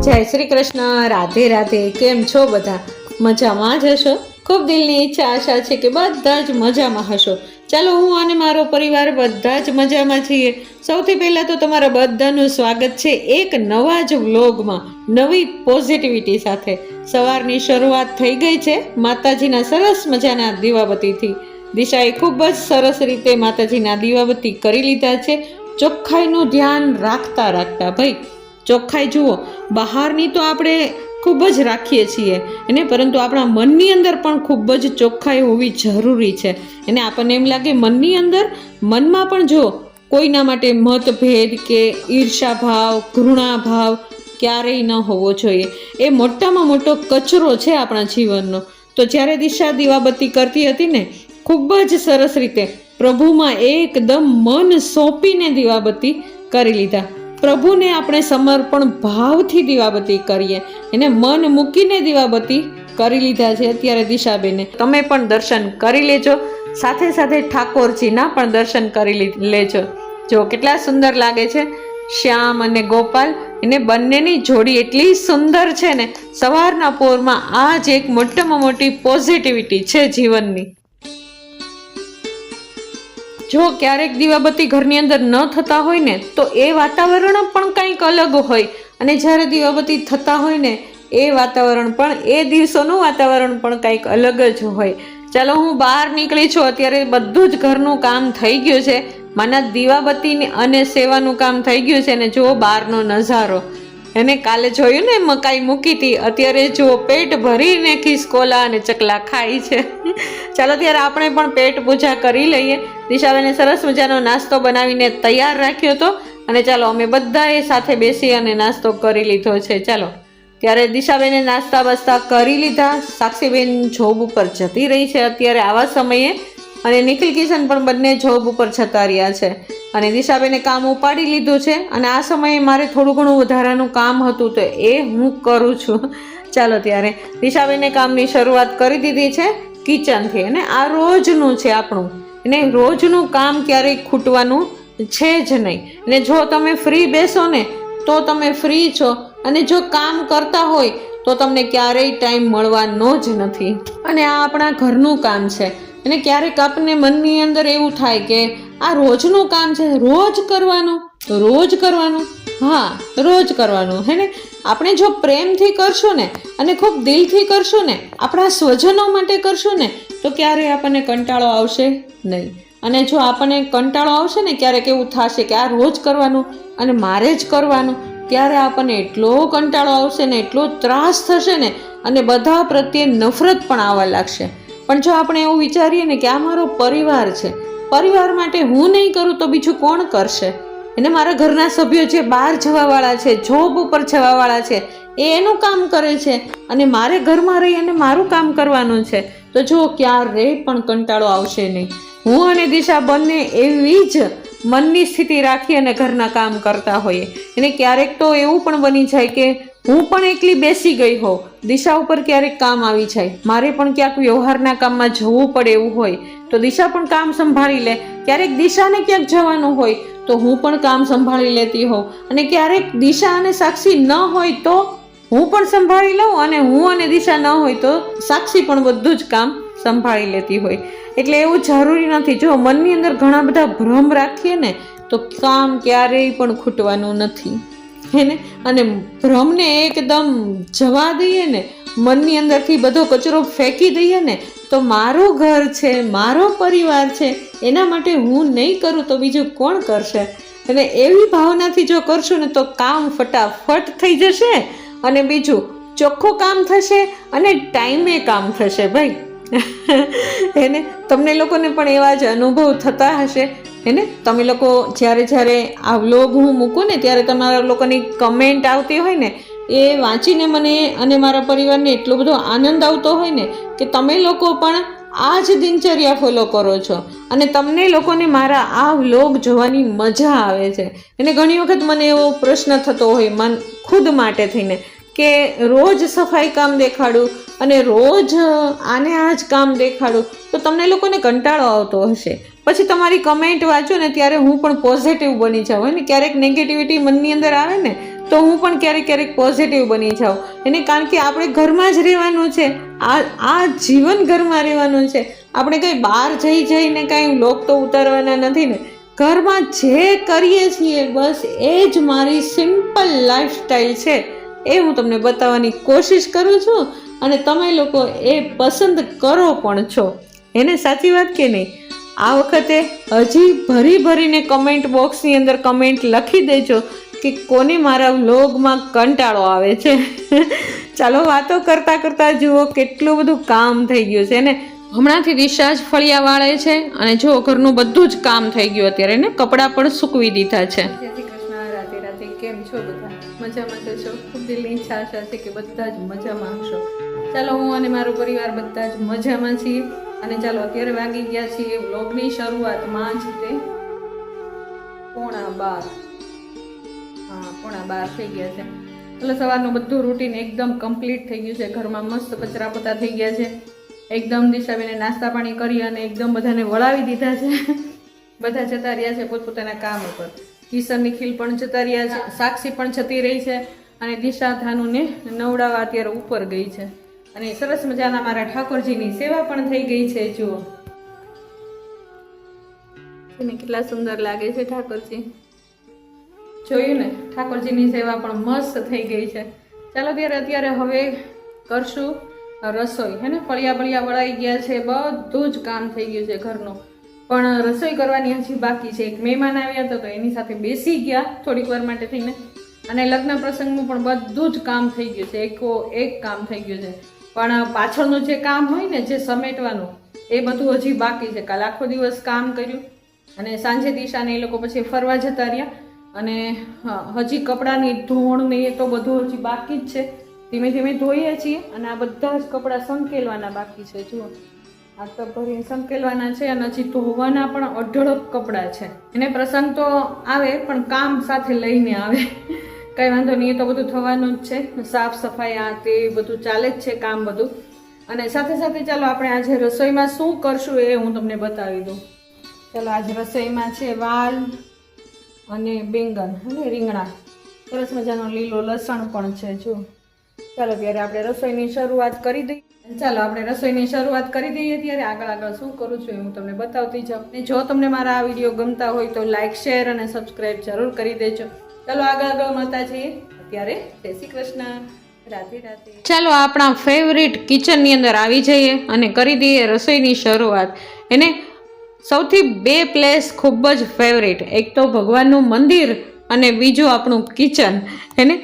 જય શ્રી કૃષ્ણ, રાધે રાધે. કેમ છો બધા? મજામાં જ હશો? ખૂબ દિલની ઈચ્છા આશા છે કે બધા જ મજામાં હશો. ચાલો, હું અને મારો પરિવાર બધા જ મજામાં છીએ. સૌથી પહેલાં તો તમારા બધાનું સ્વાગત છે એક નવા જ વ્લોગમાં, નવી પોઝિટિવિટી સાથે. સવારની શરૂઆત થઈ ગઈ છે માતાજીના સરસ મજાના દીવાબત્તીથી. દિશાએ ખૂબ જ સરસ રીતે માતાજીના દીવાબત્તી કરી લીધા છે, ચોખ્ખાઈનું ધ્યાન રાખતા ભાઈ. ચોખ્ખાઈ જુઓ, બહારની તો આપણે ખૂબ જ રાખીએ છીએ એને, પરંતુ આપણા મનની અંદર પણ ખૂબ જ ચોખ્ખાઈ હોવી જરૂરી છે. એને આપણને એમ લાગે મનમાં પણ જો કોઈના માટે મતભેદ કે ઈર્ષા ભાવ, ઘૃણા ભાવ ક્યારેય ન હોવો જોઈએ. એ મોટામાં મોટો કચરો છે આપણા જીવનનો. તો જ્યારે દિશા દીવાબત્તી કરતી હતી ને, ખૂબ જ સરસ રીતે પ્રભુમાં એકદમ મન સોંપીને દીવાબત્તી કરી લીધા. પ્રભુને આપણે સમર્પણ ભાવથી દીવાબત્તી કરીએ, એને મન મૂકીને દીવાબત્તી કરી લીધા છે અત્યારે દિશાબેને. તમે પણ દર્શન કરી લેજો, સાથે સાથે ઠાકોરજીના પણ દર્શન કરી લેજો. જો કેટલા સુંદર લાગે છે શ્યામ અને ગોપાલ, એને બંનેની જોડી એટલી સુંદર છે ને. સવારના પોરમાં આ જ એક મોટામાં મોટી પોઝિટિવિટી છે જીવનની. જો ક્યારેક દીવાબત્તી ઘરની અંદર ન થતા હોય ને, તો એ વાતાવરણ પણ કંઈક અલગ હોય, અને જ્યારે દીવાબત્તી થતા હોય ને, એ વાતાવરણ પણ, એ દિવસોનું વાતાવરણ પણ કંઈક અલગ જ હોય. ચાલો, હું બહાર નીકળી છું અત્યારે. બધું જ ઘરનું કામ થઈ ગયું છે, માના દીવાબત્તી અને સેવાનું કામ થઈ ગયું છે. ને જુઓ બહારનો નજારો, એને કાલે જોયું ને મકાઈ મૂકી હતી, અત્યારે જુઓ પેટ ભરીને ખિસકોલા અને ચકલા ખાય છે. ચાલો ત્યારે આપણે પણ પેટ પૂજા કરી લઈએ. દિશાબેને સરસ મજાનો નાસ્તો બનાવીને તૈયાર રાખ્યો હતો, અને ચાલો અમે બધાએ સાથે બેસી અને નાસ્તો કરી લીધો છે. ચાલો ત્યારે દિશાબેને નાસ્તા બસ્તા કરી લીધા. સાક્ષીબેન જોબ ઉપર જતી રહી છે અત્યારે આવા સમયે, અને નિખિલ કિશન પણ બંને જોબ ઉપર જતા રહ્યા છે. અને દિશાબેને કામ ઉપાડી લીધું છે, અને આ સમયે મારે થોડું ઘણું વધારાનું કામ હતું, તો એ હું કરું છું. ચાલો ત્યારે દિશાબેને કામની શરૂઆત કરી દીધી છે કિચનથી. અને આ રોજનું છે આપણું, અને રોજનું કામ ક્યારેય ખૂટવાનું છે જ નહીં. અને જો તમે ફ્રી બેસો ને તો તમે ફ્રી છો, અને જો કામ કરતા હોય તો તમને ક્યારેય ટાઈમ મળવાનો જ નથી. અને આ આપણા ઘરનું કામ છે, અને ક્યારેક આપણને મનની અંદર એવું થાય કે આ રોજનું કામ છે, રોજ કરવાનું. હા, રોજ કરવાનું હે ને. આપણે જો પ્રેમથી કરશું ને, અને ખૂબ દિલથી કરશું ને, આપણા સ્વજનો માટે કરશું ને, તો ક્યારેય આપણને કંટાળો આવશે નહીં. અને જો આપણને કંટાળો આવશે ને, ક્યારેક એવું થશે કે આ રોજ કરવાનું અને મારે જ કરવાનું, ત્યારે આપણને એટલો કંટાળો આવશે ને, એટલો ત્રાસ થશે ને, અને બધા પ્રત્યે નફરત પણ આવવા લાગશે. પણ જો આપણે એવું વિચારીએ ને કે આ મારો પરિવાર છે, પરિવાર માટે હું નહીં કરું તો બીજું કોણ કરશે? એને મારા ઘરના સભ્યો જે બહાર જવાવાળા છે, જોબ ઉપર જવાવાળા છે, એ એનું કામ કરે છે, અને મારે ઘરમાં રહી અને મારું કામ કરવાનું છે. તો જો ક્યારેય પણ કંટાળો આવશે નહીં. હું અને દિશા બંને એવી જ મનની સ્થિતિ રાખી અને ઘરના કામ કરતા હોઈએ. અને ક્યારેક તો એવું પણ બની જાય કે હું પણ એકલી બેસી ગઈ હોઉં, દિશા ઉપર ક્યારેક કામ આવી જાય, મારે પણ ક્યાંક વ્યવહારના કામમાં જવું પડે એવું હોય, તો દિશા પણ કામ સંભાળી લે. ક્યારેક દિશાને ક્યાંક જવાનું હોય તો હું પણ કામ સંભાળી લેતી હોઉં, અને ક્યારેક દિશા અને સાક્ષી ન હોય તો હું પણ સંભાળી લઉં, અને હું અને દિશા ન હોય તો સાક્ષી પણ બધું જ કામ સંભાળી લેતી હોય. એટલે એવું જરૂરી નથી. જો મનની અંદર ઘણા બધા ભ્રમ રાખીએ ને, તો કામ ક્યારેય પણ ખૂટવાનું નથી હે ને. અને ભ્રમને એકદમ જવા દઈએ ને, મનની અંદરથી બધો કચરો ફેંકી દઈએ ને, તો મારું ઘર છે, મારો પરિવાર છે, એના માટે હું નહીં કરું તો બીજું કોણ કરશે? અને એવી ભાવનાથી જો કરશું ને, તો કામ ફટાફટ થઈ જશે, અને બીજું ચોખ્ખું કામ થશે, અને ટાઈમે કામ થશે ભાઈ. એને તમને લોકોને પણ એવા જ અનુભવ થતા હશે એને. તમે લોકો જ્યારે આ વ્લોગ હું મૂકું ને, ત્યારે તમારા લોકોની કમેન્ટ આવતી હોય ને, એ વાંચીને મને અને મારા પરિવારને એટલો બધો આનંદ આવતો હોય ને, કે તમે લોકો પણ આ જ દિનચર્યા ફોલો કરો છો, અને તમને લોકોને મારા આ વ્લોગ જોવાની મજા આવે છે. અને ઘણી વખત મને એવો પ્રશ્ન થતો હોય મન ખુદ માટે થઈને, કે રોજ સફાઈ કામ દેખાડું અને રોજ આને આ જ કામ દેખાડું, તો તમને લોકોને કંટાળો આવતો હશે. પછી તમારી કમેન્ટ વાંચો ને, ત્યારે હું પણ પોઝિટિવ બની જાઉં. ને ક્યારેક નેગેટિવિટી મનની અંદર આવે ને, તો હું પણ ક્યારેક ક્યારેક પોઝિટિવ બની જાઉં. એને કારણ કે આપણે ઘરમાં જ રહેવાનું છે, આ જીવન ઘરમાં રહેવાનું છે. આપણે કંઈ બહાર જઈને કાંઈ લોક તો ઉતારવાના નથી ને. ઘરમાં જે કરીએ છીએ બસ એ જ મારી સિમ્પલ લાઈફસ્ટાઈલ છે, એ હું તમને બતાવવાની કોશિશ કરું છું અને તમે લોકો એ પસંદ કરો પણ છો. એને સાચી વાત કે નહીં? આ વખતે હજી ભરીને કમેન્ટ બોક્સની અંદર કમેન્ટ લખી દેજો કે કોને મારા વ્લોગમાં કંટાળો આવે છે. ચાલો વાતો કરતાં જુઓ કેટલું બધું કામ થઈ ગયું છે ને. હમણાંથી દિશા જ ફળિયા વાળે છે અને જો ઘરનું બધું જ કામ થઈ ગયું અત્યારે ને. કપડાં પણ સૂકવી દીધા છે. જય શ્રી કૃષ્ણ. રાતે કેમ છો બધા? મજામાં છો? ખૂબ દિલની ઈચ્છા આશા છે કે બધા જ મજામાં હશો. ચાલો હું અને મારો પરિવાર બધા જ મજામાં છીએ અને ચાલો અત્યારે વાગી ગયા છીએ વ્લોગની શરૂઆતમાં જ તે 11:15. હા 11:15 થઈ ગયા છે. એટલે સવારનું બધું રૂટીન એકદમ કમ્પ્લીટ થઈ ગયું છે. ઘરમાં મસ્ત કચરા પોતા થઈ ગયા છે. એકદમ દિશાબેને નાસ્તા પાણી કરી અને એકદમ બધાને વળાવી દીધા છે. બધા જતા રહ્યા છે પોતપોતાના કામ ઉપર. કિશન નિખિલ પણ જતા રહ્યા છે, સાક્ષી પણ જતી રહી છે અને દિશા ધાનુને નવડાવવા અત્યારે ઉપર ગઈ છે. અને સરસ મજાના મારા ઠાકોરજીની સેવા પણ થઈ ગઈ છે. જુઓ એને કેટલા સુંદર લાગે છે ઠાકોરજી. જોયું ને, ઠાકોરજીની સેવા પણ મસ્ત થઈ ગઈ છે. ચાલો અત્યારે હવે કરશું રસોઈ. હે ને, ફળિયા વળાઈ ગયા છે, બધું જ કામ થઈ ગયું છે ઘરનું, પણ રસોઈ કરવાની હજી બાકી છે. એક મહેમાન આવ્યા હતા તો એની સાથે બેસી ગયા થોડીક વાર માટે થઈને, અને લગ્ન પ્રસંગનું પણ બધું જ કામ થઈ ગયું છે. એક કામ થઈ ગયું છે, પણ પાછળનું જે કામ હોય ને, જે સમેટવાનું, એ બધું હજી બાકી છે. કાલ આખો દિવસ કામ કર્યું અને સાંજે દિશાને એ લોકો પછી ફરવા જતા રહ્યા અને હજી કપડાની ધોણ ને એ તો બધું હજી બાકી જ છે. ધીમે ધીમે ધોઈએ છીએ અને આ બધા જ કપડાં સંકેલવાના બાકી છે. જુઓ આ તો ભરીને સંકેલવાના છે અને હજી ધોવાના પણ અઢળક કપડાં છે. એને પ્રસંગ તો આવે પણ કામ સાથે લઈને આવે. કંઈ વાંધો નહીં, એ તો બધું થવાનું જ છે. સાફ સફાઈ આ તે બધું ચાલે જ છે કામ બધું. અને સાથે સાથે ચાલો આપણે આજે રસોઈમાં શું કરશું એ હું તમને બતાવી દઉં. ચાલો આજે રસોઈમાં છે વાલ અને બેંગન અને રીંગણા. સરસ મજાનો લીલો લસણ પણ છે. જો ચાલો ત્યારે આપણે રસોઈની શરૂઆત કરી દઈએ. ત્યારે આગળ શું કરું છું એ હું તમને બતાવતી જાઉં. અને જો તમને મારા આ વિડીયો ગમતા હોય તો લાઈક, શેર અને સબસ્ક્રાઈબ જરૂર કરી દેજો. ચાલો આગળ મળતા છીએ. અત્યારે જય શ્રી કૃષ્ણ. રાધે. ચાલો આપણા ફેવરિટ કિચનની અંદર આવી જઈએ અને કરી દઈએ રસોઈની શરૂઆત. એને સૌથી 2 પ્લેસ ખૂબ જ ફેવરિટ, એક તો ભગવાનનું મંદિર અને બીજું આપણું કિચન. એને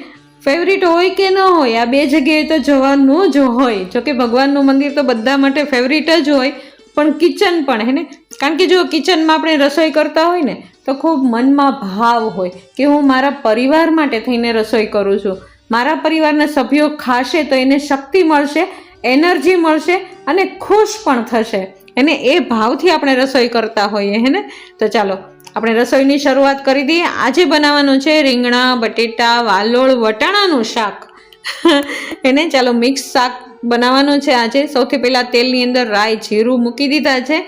ફેવરિટ હોય કે ન હોય, આ 2 જગ્યાએ તો જવાનું જ હોય. જોકે ભગવાનનું મંદિર તો બધા માટે ફેવરિટ જ હોય, પણ કિચન પણ હે ને. કારણ કે જો કિચનમાં આપણે રસોઈ કરતા હોય ને તો ખૂબ મનમાં ભાવ હોય કે હું મારા પરિવાર માટે થઈને રસોઈ કરું છું. મારા પરિવારના સભ્યો ખાશે તો એને શક્તિ મળશે, એનર્જી મળશે અને ખુશ પણ થશે. એને એ ભાવથી આપણે રસોઈ કરતા હોઈએ હે ને. તો ચાલો આપણે રસોઈની શરૂઆત કરી દઈએ. આજે બનાવવાનું છે રીંગણા, બટેટા, વાલોળ, વટાણાનું શાક. એને ચાલો મિક્સ શાક બનાવવાનું છે આજે. સૌથી પહેલાં તેલની અંદર રાઈ, જીરું મૂકી દીધા છે,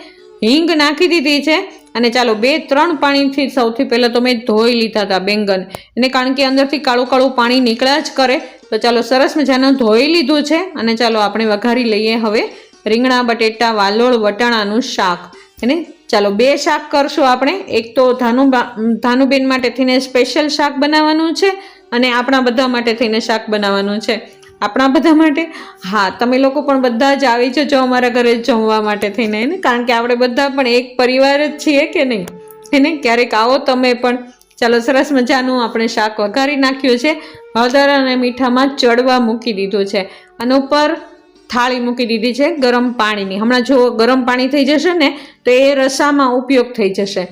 હિંગ નાખી દીધી છે અને ચાલો 2-3 પાણીથી સૌથી પહેલાં તો મેં ધોઈ લીધા હતા બેંગન. એને કારણ કે અંદરથી કાળું પાણી નીકળ્યા જ કરે. તો ચાલો સરસ મજાનું ધોઈ લીધું છે અને ચાલો આપણે વઘારી લઈએ હવે રીંગણા, બટેટા, વાલોળ, વટાણાનું શાક. એને ચાલો 2 શાક કરશું આપણે. એક તો ધાનુબેન માટે થઈને સ્પેશિયલ શાક બનાવવાનું છે અને આપણા બધા માટે થઈને શાક બનાવવાનું છે. આપણા બધા માટે, હા તમે લોકો પણ બધા જ આવી જજો અમારા ઘરે જમવા માટે થઈને એને. કારણ કે આપણે બધા પણ એક પરિવાર જ છીએ કે નહીં એને. ક્યારેક આવો તમે પણ. ચાલો સરસ મજાનું આપણે શાક વઘારી નાખ્યું છે. હળદર અને મીઠામાં ચડવા મૂકી દીધું છે અને ઉપર થાળી મૂકી દીધી છે ગરમ પાણીની. હમણાં જો ગરમ પાણી થઈ જશે ને તો એ રસામાં ઉપયોગ થઈ જશે.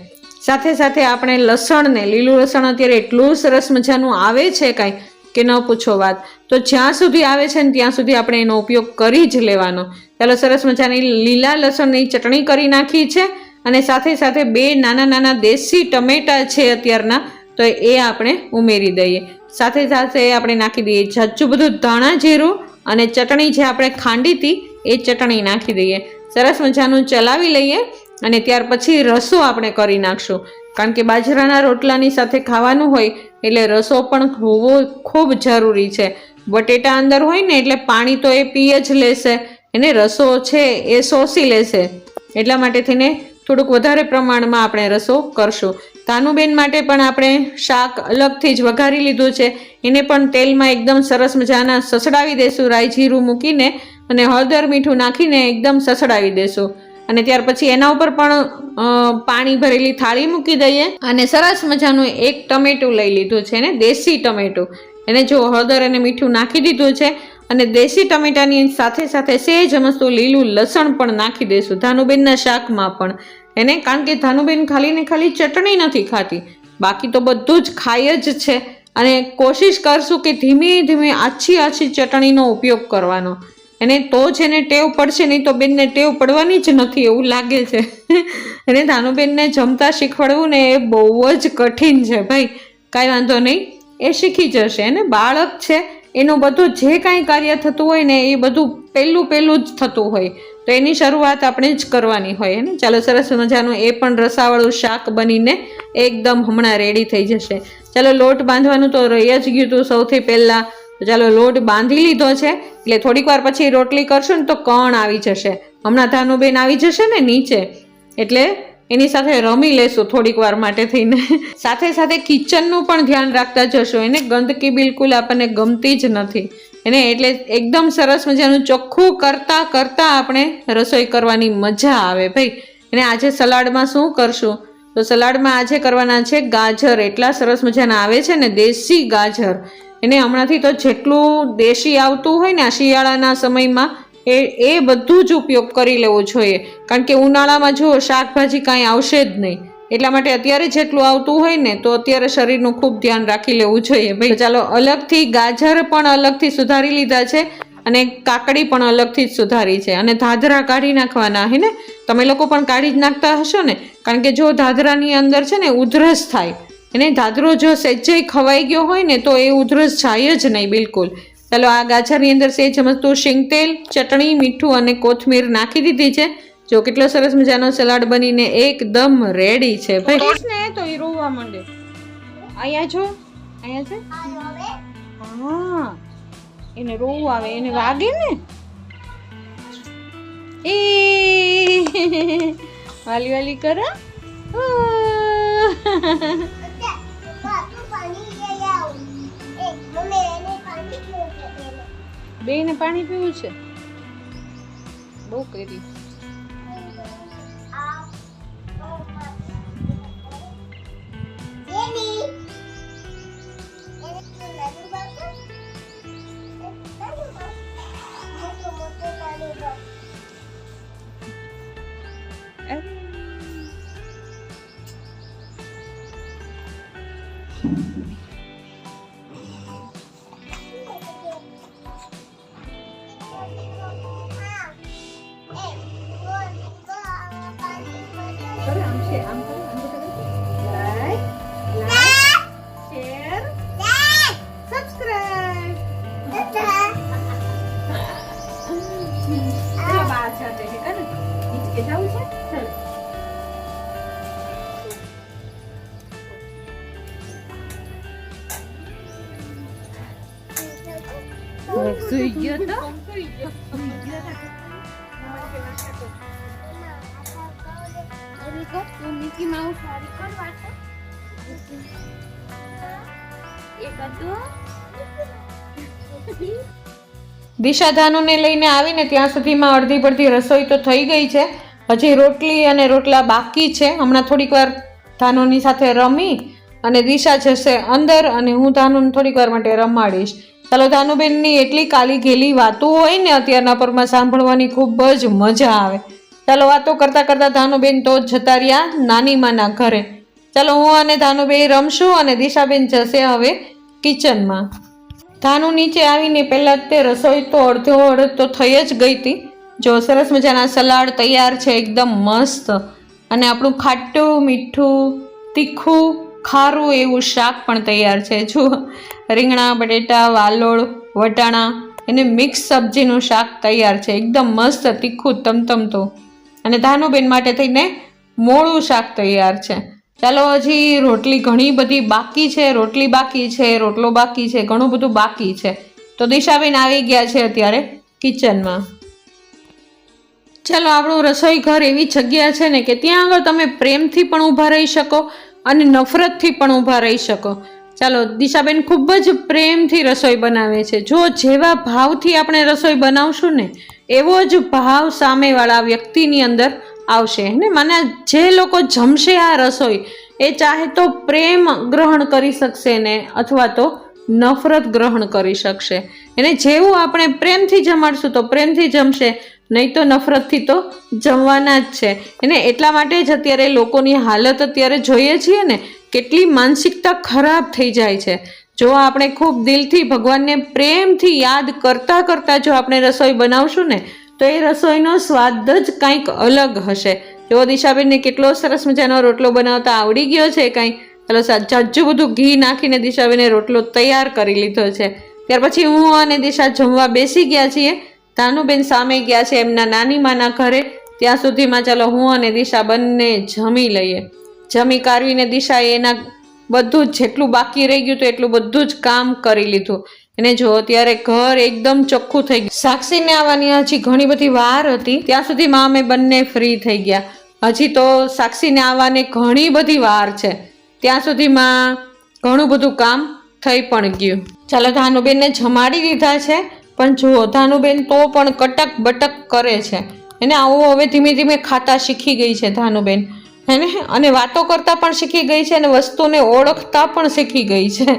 સાથે સાથે આપણે લસણને, લીલું લસણ અત્યારે એટલું સરસ મજાનું આવે છે કાંઈ કે ન પૂછો વાત. તો જ્યાં સુધી આવે છે ને ત્યાં સુધી આપણે એનો ઉપયોગ કરી જ લેવાનો. ચાલો સરસ મજાની લીલા લસણની ચટણી કરી નાખી છે અને સાથે સાથે 2 નાના દેશી ટમેટા છે અત્યારના, તો એ આપણે ઉમેરી દઈએ. સાથે સાથે આપણે નાખી દઈએ જાજુ બધું ધાણા જીરું અને ચટણી જે આપણે ખાંડી હતી એ ચટણી નાખી દઈએ. સરસ મજાનું ચલાવી લઈએ અને ત્યાર પછી રસો આપણે કરી નાખશું. કારણ કે બાજરાના રોટલાની સાથે ખાવાનું હોય એટલે રસો પણ હોવો ખૂબ જરૂરી છે. બટેટા અંદર હોય ને એટલે પાણી તો એ પી જ લેશે, એને રસો છે એ શોષી લેશે. એટલા માટે થઈને થોડુંક વધારે પ્રમાણમાં આપણે રસો કરશું. ધાનુબેન માટે પણ આપણે શાક અલગથી જ વઘારી લીધું છે. એને પણ તેલમાં એકદમ સરસ મજાના સસડાવી દેશું, રાઈ જીરું મૂકીને અને હળદર મીઠું નાખીને એકદમ સસડાવી દેશું. અને ત્યાર પછી એના ઉપર પણ પાણી ભરેલી થાળી મૂકી દઈએ અને સરસ મજાનું એક ટમેટું લઈ લીધું છે ને, દેશી ટમેટું. એને જો હળદર અને મીઠું નાખી દીધું છે અને દેશી ટમેટાની સાથે સાથે સેજ મસ્તું લીલું લસણ પણ નાખી દઈશું ધાનુબેનના શાકમાં પણ એને, કારણ કે ધાનુબેન ખાલી ને ખાલી ચટણી નથી ખાતી, બાકી તો બધું જ ખાય જ છે. અને કોશિશ કરશું કે ધીમે ધીમે આછી ચટણીનો ઉપયોગ કરવાનો, એને તો જ એને ટેવ પડશે, નહીં તો બેનને ટેવ પડવાની જ નથી એવું લાગે છે. એને ધાનુબેનને જમતા શીખવાડવું ને એ બહુ જ કઠિન છે ભાઈ. કાંઈ વાંધો નહીં, એ શીખી જશે. એને બાળક છે, એનું બધું જે કાંઈ કાર્ય થતું હોય ને એ બધું પહેલું જ થતું હોય, તો એની શરૂઆત આપણે જ કરવાની હોય ને. ચાલો, સરસ મજાનું એ પણ રસાવાળું શાક બનીને એકદમ હમણાં રેડી થઈ જશે. ચાલો, લોટ બાંધવાનું તો રહી જ ગયું હતું સૌથી પહેલાં. તો ચાલો, લોટ બાંધી લીધો છે એટલે થોડીક વાર પછી રોટલી કરશું ને તો કણ આવી જશે. હમણાં ધાનુબેન આવી જશે ને નીચે, એટલે એની સાથે રમી લેશું થોડીક વાર માટે થઈને. સાથે સાથે કિચનનું પણ ધ્યાન રાખતા જશો, એને ગંદકી બિલકુલ આપણને ગમતી જ નથી એને, એટલે એકદમ સરસ મજાનું ચોખ્ખું કરતા આપણે રસોઈ કરવાની મજા આવે ભાઈ. એને આજે સલાડમાં શું કરશું? તો સલાડમાં આજે કરવાના છે ગાજર. એટલા સરસ મજાના આવે છે ને દેશી ગાજર. એને હમણાંથી તો જેટલું દેશી આવતું હોય ને આ શિયાળાના સમયમાં એ બધું જ ઉપયોગ કરી લેવો જોઈએ, કારણ કે ઉનાળામાં જો શાકભાજી કાંઈ આવશે જ નહીં. એટલા માટે અત્યારે જેટલું આવતું હોય ને તો અત્યારે શરીરનું ખૂબ ધ્યાન રાખી લેવું જોઈએ ભાઈ. ચાલો, અલગથી ગાજર પણ અલગથી સુધારી લીધા છે અને કાકડી પણ અલગથી જ સુધારી છે. અને ધાધરા કાઢી નાખવાના હે ને, તમે લોકો પણ કાઢી જ નાખતા હશો ને, કારણ કે જો ધાધરાની અંદર છે ને ઉધરસ થાય. એને ધાધરો જો સહેજે ખવાઈ ગયો હોય ને તો એ ઉધરસ જાય જ નહીં બિલકુલ. ચાલો, આ ગાજરની અંદર સેજ મસ્તું શીંગતેલ, ચટણી, મીઠું અને કોથમીર નાખી દીધી છે. જો કેટલો સરસ મજાનો સલાડ બનીને એકદમ રેડી છે ભાઈ. ને તો એ રોવા માંડે. અહીંયા જો, અહીંયા છે. હા, એને રોવું આવે, એને વાગે ને એ વાલી કરે. બેને પાણી પીવું છે, બહુ કરી. સુઈ ગયો તો મિકી માઉસ વાળી કરવા છે. દિશા ધાનુને લઈને આવીને ત્યાં સુધીમાં અડધી પડધી રસોઈ તો થઈ ગઈ છે. હજી રોટલી અને રોટલા બાકી છે. હમણાં થોડીક વાર ધાનુની સાથે રમી અને દિશા જશે અંદર અને હું ધાનુને થોડીક વાર માટે રમાડીશ. ચાલો, ધાનુબેનની એટલી કાલી ઘેલી વાતો હોય ને અત્યારના પરમાં સાંભળવાની ખૂબ જ મજા આવે. ચાલો, વાતો કરતા કરતા ધાનુબેન તો જતા રહ્યા નાની માના ઘરે. ચાલો, હું અને ધાનુબેન રમશું અને દિશાબેન જશે હવે કિચનમાં. ધાનુ નીચે આવીને પહેલાં તે રસોઈ તો અડધ તો થઈ જ ગઈ હતી. જો સરસ મજાના સલાડ તૈયાર છે, એકદમ મસ્ત. અને આપણું ખાટું મીઠું તીખું ખારું એવું શાક પણ તૈયાર છે. જો રીંગણા, બટેટા, વાલોળ, વટાણા એને મિક્સ સબ્જીનું શાક તૈયાર છે, એકદમ મસ્ત તીખું તમતમતું. અને ધાનુબેન માટે થઈને મોળું શાક તૈયાર છે. ચાલો હજી રોટલી ઘણી બધી બાકી છે, રોટલી બાકી છે, રોટલો બાકી છે, ઘણું બધું બાકી છે. તો દિશાબેન આવી ગયા છે અત્યારે કિચનમાં. ચાલો, આપણું રસોઈ ઘર એવી જગ્યા છે ને કે ત્યાં આગળ તમે પ્રેમથી પણ ઊભા રહી શકો અને નફરતથી પણ ઊભા રહી શકો. ચાલો, દિશાબેન ખૂબ જ પ્રેમથી રસોઈ બનાવે છે. જો જેવા ભાવથી આપણે રસોઈ બનાવશું ને એવો જ ભાવ સામેવાળા વ્યક્તિની અંદર આવશે ને. મને જે લોકો જમશે આ રસોઈ એ ચાહે તો પ્રેમ ગ્રહણ કરી શકશે ને અથવા તો નફરત ગ્રહણ કરી શકશે. એને જેવું આપણે પ્રેમથી જમાડશું તો પ્રેમથી જમશે, નહીં તો નફરતથી તો જમવાના જ છે. એને એટલા માટે જ અત્યારે લોકોની હાલત અત્યારે જોઈએ છીએ ને, કેટલી માનસિકતા ખરાબ થઈ જાય છે. જો આપણે ખૂબ દિલથી ભગવાનને પ્રેમથી યાદ કરતાં કરતાં જો આપણે રસોઈ બનાવશું ને તો એ રસોઈનો સ્વાદ જ કંઈક અલગ હશે. જો દિશાબેનને કેટલો સરસ મજાનો રોટલો બનાવતા આવડી ગયો છે કાંઈ. ચાલો, જાજુ બધું ઘી નાખીને દિશાબેને રોટલો તૈયાર કરી લીધો છે. ત્યાર પછી હું અને દિશા જમવા બેસી ગયા છીએ. ધાનુબેન સામે ગયા છે એમના નાની માના ઘરે. ત્યાં સુધીમાં ચાલો હું અને દિશા બંને જમી લઈએ. જમી કાઢવીને દિશાએ એના બધું જ જેટલું બાકી રહી ગયું તો એટલું બધું જ કામ કરી લીધું. એને જો અત્યારે ઘર એકદમ ચોખ્ખું થઈ ગયું. સાક્ષીને આવવાની હજી ઘણી બધી વાર હતી, ત્યાં સુધીમાં અમે બંને ફ્રી થઈ ગયા. હજી તો સાક્ષીને આવવાને ઘણી બધી વાર છે, ત્યાં સુધીમાં ઘણું બધું કામ થઈ પણ ગયું. ચાલો, ધાનુબેનને જમાડી દીધા છે, પણ જુઓ ધાનુબેન તો પણ કટક બટક કરે છે. એને આવું હવે ધીમે ધીમે ખાતા શીખી ગઈ છે ધાનુબેન, હેને, અને વાતો કરતા પણ શીખી ગઈ છે અને વસ્તુને ઓળખતા પણ શીખી ગઈ છે.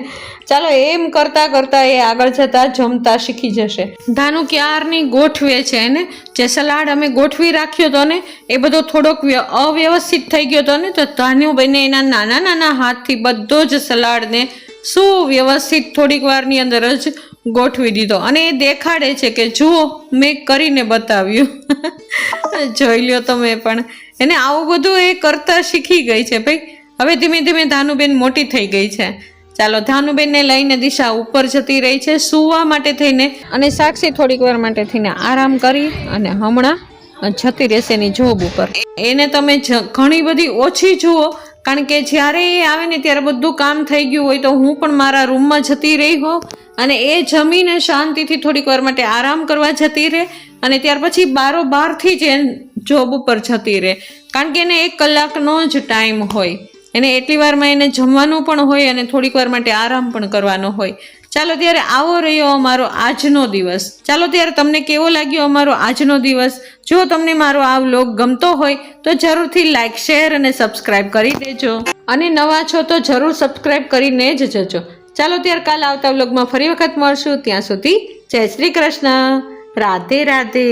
ચાલો, એમ કરતા કરતા એ આગળ જતા જમતા શીખી જશે. ધાનુ ક્યારની ગોઠવે છે ને, જે સલાડ અમે ગોઠવી રાખ્યો હતો ને એ બધો થોડોક અવ્યવસ્થિત થઈ ગયો હતો ને, તો ધાનુબેને એના નાના નાના હાથથી બધો જ સલાડને સુવ્યવસ્થિત થોડીક વારની અંદર જ ગોઠવી દીધો અને એ દેખાડે છે કે જુઓ મેં કરીને બતાવ્યું. જોઈ લ્યો તમે પણ. એને આવું બધું એ કરતા શીખી ગઈ છે ભાઈ. હવે ધીમે ધીમે ધાનુબેન મોટી થઈ ગઈ છે. ચાલો, ધાનુબેનને લઈને દિશા ઉપર જતી રહી છે સૂવા માટે થઈને, અને સાક્ષી થોડીક વાર માટે થઈને આરામ કરી અને હમણાં જતી રહેશે એની જોબ ઉપર. એને તમે ઘણી બધી ઓછી જુઓ, કારણ કે જ્યારે એ આવે ને ત્યારે બધું કામ થઈ ગયું હોય તો હું પણ મારા રૂમમાં જતી રહી હોઉં અને એ જમીને શાંતિથી થોડીક વાર માટે આરામ કરવા જતી રહે અને ત્યાર પછી બારોબારથી જ એ જોબ ઉપર જતી રહે, કારણ કે એને 1 કલાકનો જ ટાઈમ હોય. એને એટલી વારમાં એને જમવાનું પણ હોય અને થોડીક વાર માટે આરામ પણ કરવાનો હોય. ચાલો, ત્યારે આવો રહ્યો અમારો આજનો દિવસ. ચાલો, ત્યારે તમને કેવો લાગ્યો અમારો આજનો દિવસ? જો તમને મારો આ વ્લોગ ગમતો હોય તો જરૂરથી લાઈક, શેર અને સબસ્ક્રાઈબ કરી દેજો, અને નવા છો તો જરૂર સબસ્ક્રાઈબ કરીને જ જજો. ચાલો, ત્યારે કાલ આવતા વ્લોગમાં ફરી વખત મળશું. ત્યાં સુધી જય શ્રી કૃષ્ણ, રાધે રાધે.